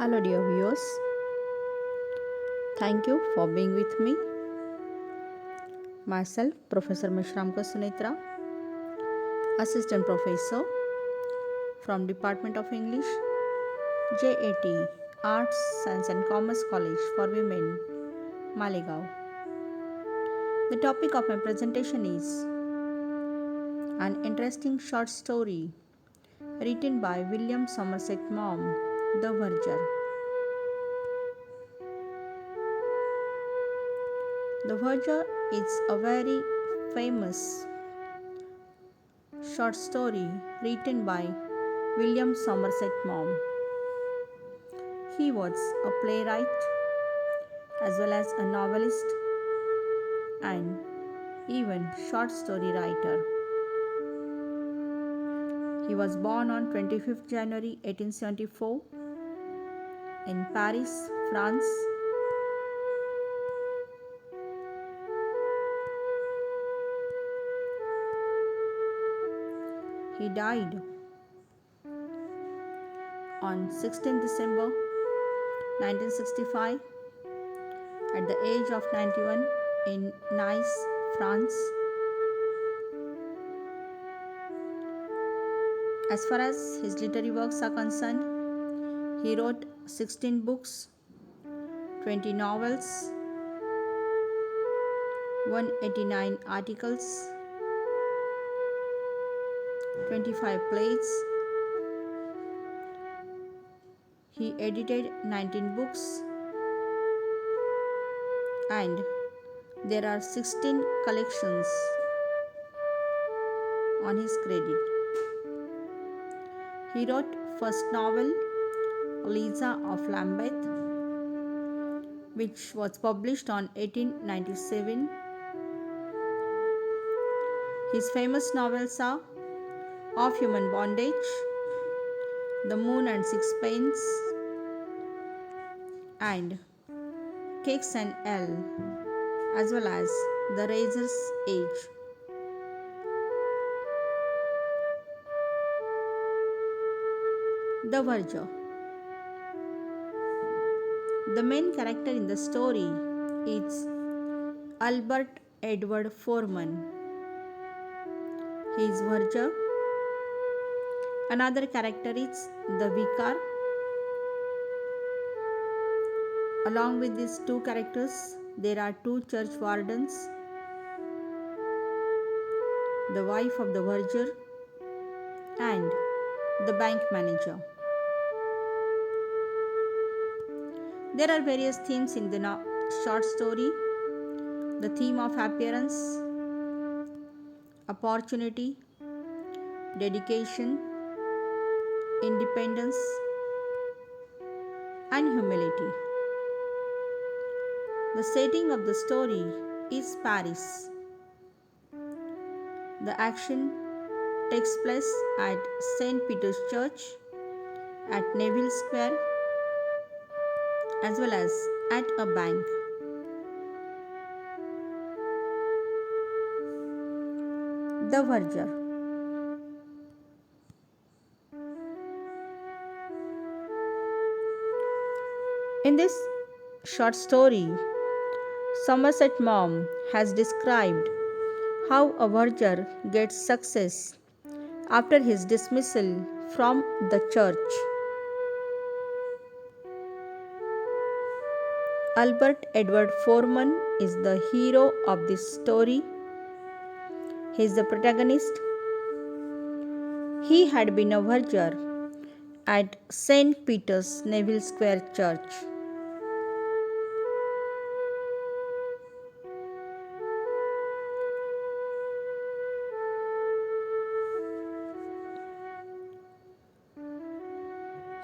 Hello, dear viewers. Thank you for being with me. Myself, Professor Mishramka Sunitra, Assistant Professor from Department of English, JAT, Arts, Science and Commerce College for Women, Malegaon. The topic of my presentation is an interesting short story written by William Somerset Maugham, The Verger. The Verger is a very famous short story written by William Somerset Maugham. He was a playwright as well as a novelist and even short story writer. He was born on 25th January 1874 in Paris, France. He died on 16th December 1965 at the age of 91 in Nice, France. As far as his literary works are concerned, he wrote 16 books, 20 novels, 189 articles, 25 plays. He edited 19 books and there are 16 collections on his credit. He wrote first novel Eliza of Lambeth, which was published on 1897. His famous novels are Of Human Bondage, The Moon and Sixpence, and Cakes and Ale, as well as The Razor's Edge. The Verger. The main character in the story is Albert Edward Foreman. He is Verger. Another character is the Vicar. Along with these two characters, there are two church wardens, the wife of the verger, and the bank manager. There are various themes in the short story. The theme of appearance, opportunity, dedication, independence, and humility. The setting of the story is Paris. The action takes place at St. Peter's Church, at Neville Square, as well as at a bank. The Verger. In this short story, Somerset Maugham has described how a verger gets success after his dismissal from the church. Albert Edward Foreman is the hero of this story. He is the protagonist. He had been a verger at St. Peter's Neville Square Church.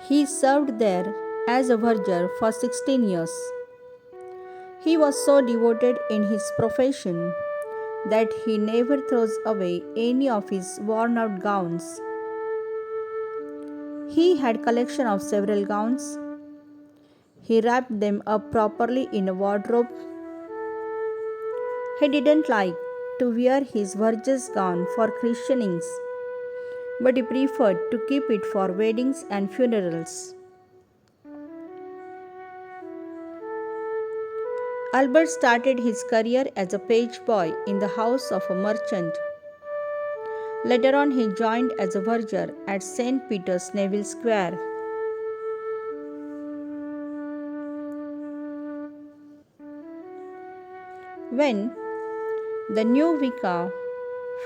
He served there as a verger for 16 years. He was so devoted in his profession that he never throws away any of his worn out gowns. He had collection of several gowns. He wrapped them up properly in a wardrobe. He didn't like to wear his verger's gown for christenings, but he preferred to keep it for weddings and funerals. Albert started his career as a page boy in the house of a merchant. Later on, he joined as a verger at St. Peter's Neville Square. When the new vicar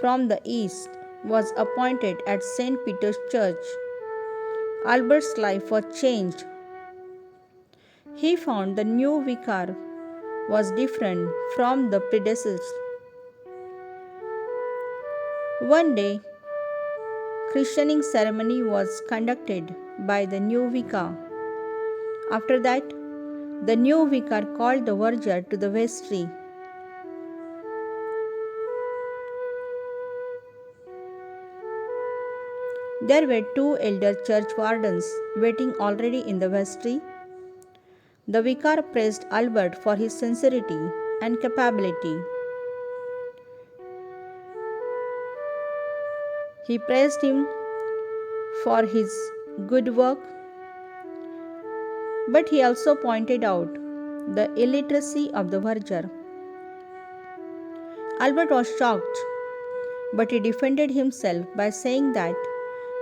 from the east was appointed at St. Peter's Church, Albert's life was changed. He found the new vicar was different from the predecessors. One day, christening ceremony was conducted by the new vicar. After that, the new vicar called the verger to the vestry. There were two elder church wardens waiting already in the vestry. The vicar praised Albert for his sincerity and capability. He praised him for his good work, but he also pointed out the illiteracy of the verger. Albert was shocked, but he defended himself by saying that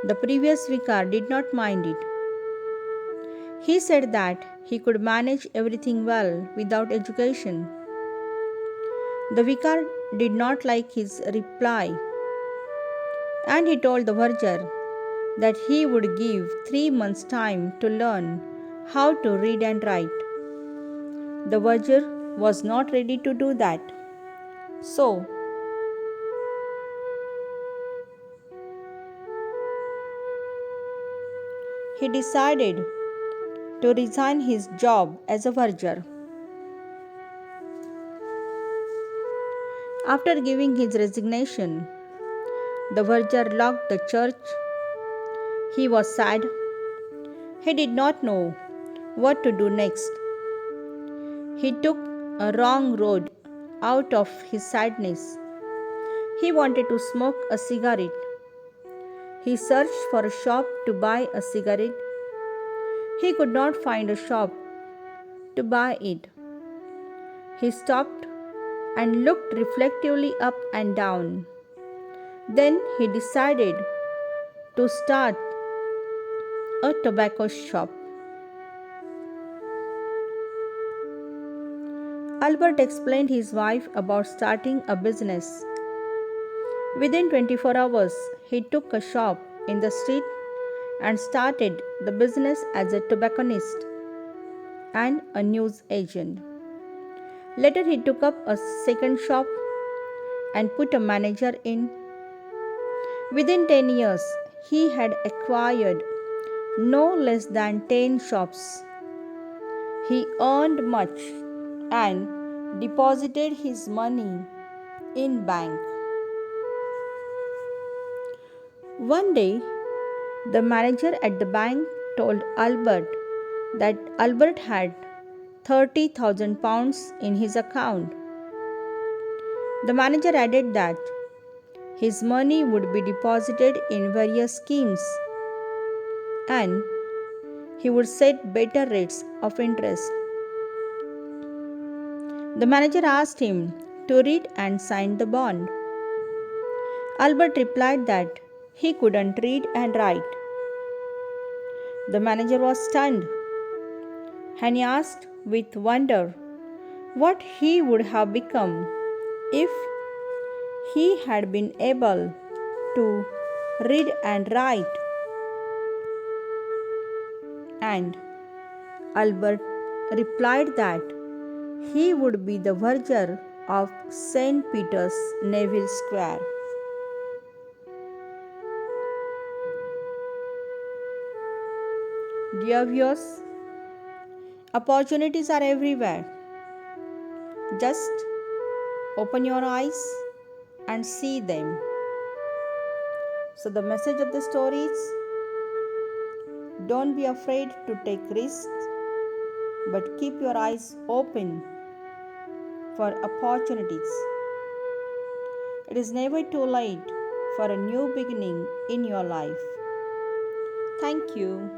the previous vicar did not mind it. He said that he could manage everything well without education. The vicar did not like his reply, and he told the verger that he would give 3 months' time to learn how to read and write. The verger was not ready to do that. So, he decided to resign his job as a verger. After giving his resignation, the verger locked the church. He was sad. He did not know what to do next. He took a wrong road out of his sadness. He wanted to smoke a cigarette. He searched for a shop to buy a cigarette. He could not find a shop to buy it. He stopped and looked reflectively up and down. Then he decided to start a tobacco shop. Albert explained his wife about starting a business. Within 24 hours, he took a shop in the street and started the business as a tobacconist and a news agent. Later, he took up a second shop and put a manager in. Within 10 years, he had acquired no less than 10 shops. He earned much and deposited his money in bank. One day, the manager at the bank told Albert that Albert had 30,000 pounds in his account. The manager added that his money would be deposited in various schemes and he would set better rates of interest. The manager asked him to read and sign the bond. Albert replied that he couldn't read and write. The manager was stunned and he asked with wonder what he would have become if he had been able to read and write. And Albert replied that he would be the verger of St. Peter's Neville Square. Dear viewers, opportunities are everywhere. Just open your eyes and see them. So, the message of the story is don't be afraid to take risks, but keep your eyes open for opportunities. It is never too late for a new beginning in your life. Thank you.